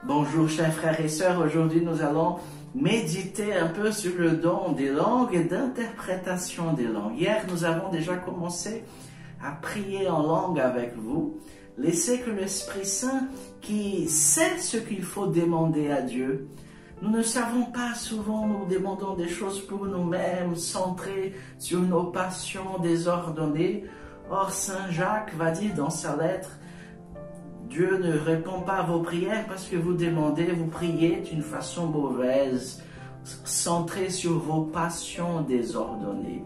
Bonjour chers frères et sœurs, aujourd'hui nous allons méditer un peu sur le don des langues et d'interprétation des langues. Hier nous avons déjà commencé à prier en langue avec vous. Laissez que l'Esprit Saint qui sait ce qu'il faut demander à Dieu. Nous ne savons pas, souvent nous demandons des choses pour nous-mêmes, centrées sur nos passions désordonnées. Or Saint Jacques va dire dans sa lettre, Dieu ne répond pas à vos prières parce que vous demandez, vous priez d'une façon mauvaise, centrée sur vos passions désordonnées.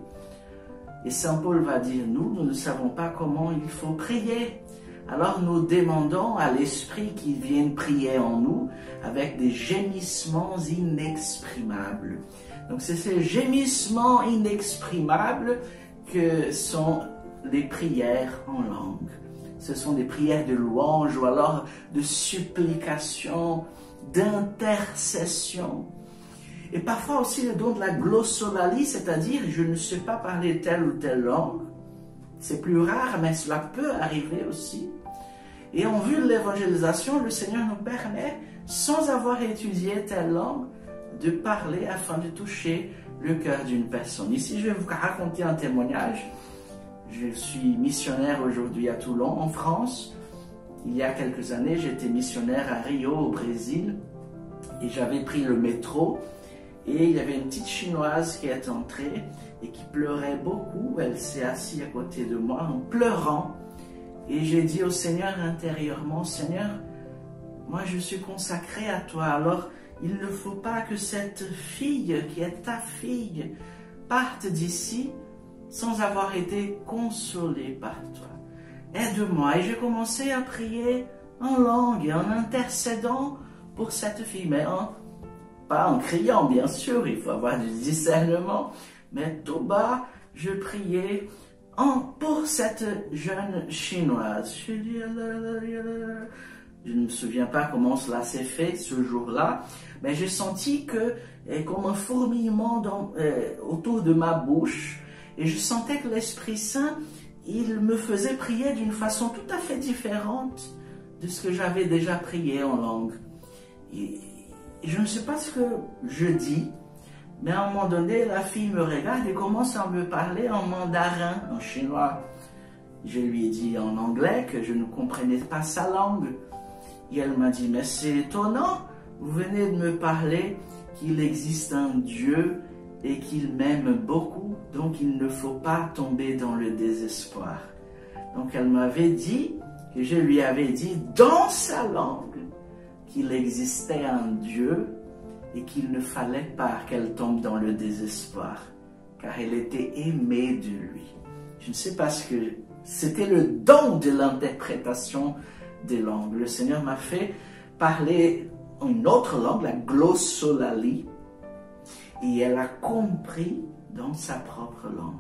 Et Saint Paul va dire, nous ne savons pas comment il faut prier. Alors nous demandons à l'Esprit qu'il vienne prier en nous avec des gémissements inexprimables. Donc c'est ces gémissements inexprimables que sont les prières en langue. Ce sont des prières de louange ou alors de supplication, d'intercession. Et parfois aussi le don de la glossolalie, c'est-à-dire je ne sais pas parler telle ou telle langue. C'est plus rare, mais cela peut arriver aussi. Et en vue de l'évangélisation, le Seigneur nous permet, sans avoir étudié telle langue, de parler afin de toucher le cœur d'une personne. Ici, je vais vous raconter un témoignage. Je suis missionnaire aujourd'hui à Toulon, en France. Il y a quelques années, j'étais missionnaire à Rio, au Brésil, et j'avais pris le métro. Et il y avait une petite chinoise qui est entrée et qui pleurait beaucoup. Elle s'est assise à côté de moi en pleurant. Et j'ai dit au Seigneur intérieurement, Seigneur, moi je suis consacré à toi. Alors il ne faut pas que cette fille qui est ta fille parte d'ici sans avoir été consolée par toi. Aide-moi. Et j'ai commencé à prier en langue et en intercédant pour cette fille. Mais pas en criant, bien sûr, il faut avoir du discernement. Mais tout bas, je priais pour cette jeune chinoise. Je ne me souviens pas comment cela s'est fait ce jour-là, mais j'ai senti que, comme un fourmillement autour de ma bouche, et je sentais que l'Esprit Saint, il me faisait prier d'une façon tout à fait différente de ce que j'avais déjà prié en langue. Et je ne sais pas ce que je dis, mais à un moment donné, la fille me regarde et commence à me parler en mandarin, en chinois. Je lui ai dit en anglais que je ne comprenais pas sa langue. Et elle m'a dit, mais c'est étonnant, vous venez de me parler qu'il existe un Dieu et qu'il m'aime beaucoup, donc il ne faut pas tomber dans le désespoir. Donc elle m'avait dit, que je lui avais dit dans sa langue, qu'il existait un Dieu et qu'il ne fallait pas qu'elle tombe dans le désespoir, car elle était aimée de lui. Je ne sais pas ce que... C'était le don de l'interprétation des langues. Le Seigneur m'a fait parler une autre langue, la glossolalie, et elle a compris dans sa propre langue.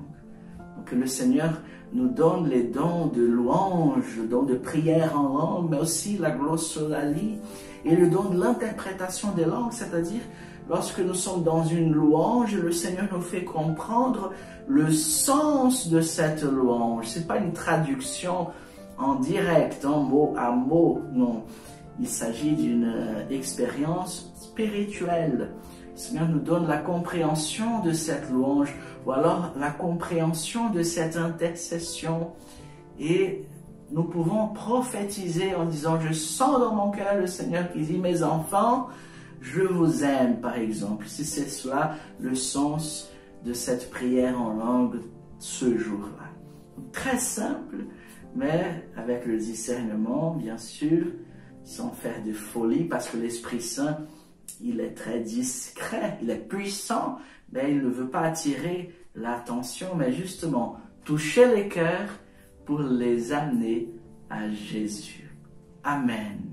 Donc le Seigneur nous donne les dons de louange, le don de prière en langue, mais aussi la glossolalie et le don de l'interprétation des langues, c'est-à-dire lorsque nous sommes dans une louange, le Seigneur nous fait comprendre le sens de cette louange. Ce n'est pas une traduction en direct, en mot à mot, non. Il s'agit d'une expérience spirituelle. Le Seigneur nous donne la compréhension de cette louange, ou alors la compréhension de cette intercession. Et nous pouvons prophétiser en disant, je sens dans mon cœur le Seigneur qui dit, mes enfants, je vous aime, par exemple. Si c'est cela le sens de cette prière en langue ce jour-là. Très simple, mais avec le discernement, bien sûr, sans faire de folie, parce que l'Esprit Saint, il est très discret, il est puissant, mais il ne veut pas attirer l'attention, mais justement toucher les cœurs pour les amener à Jésus. Amen.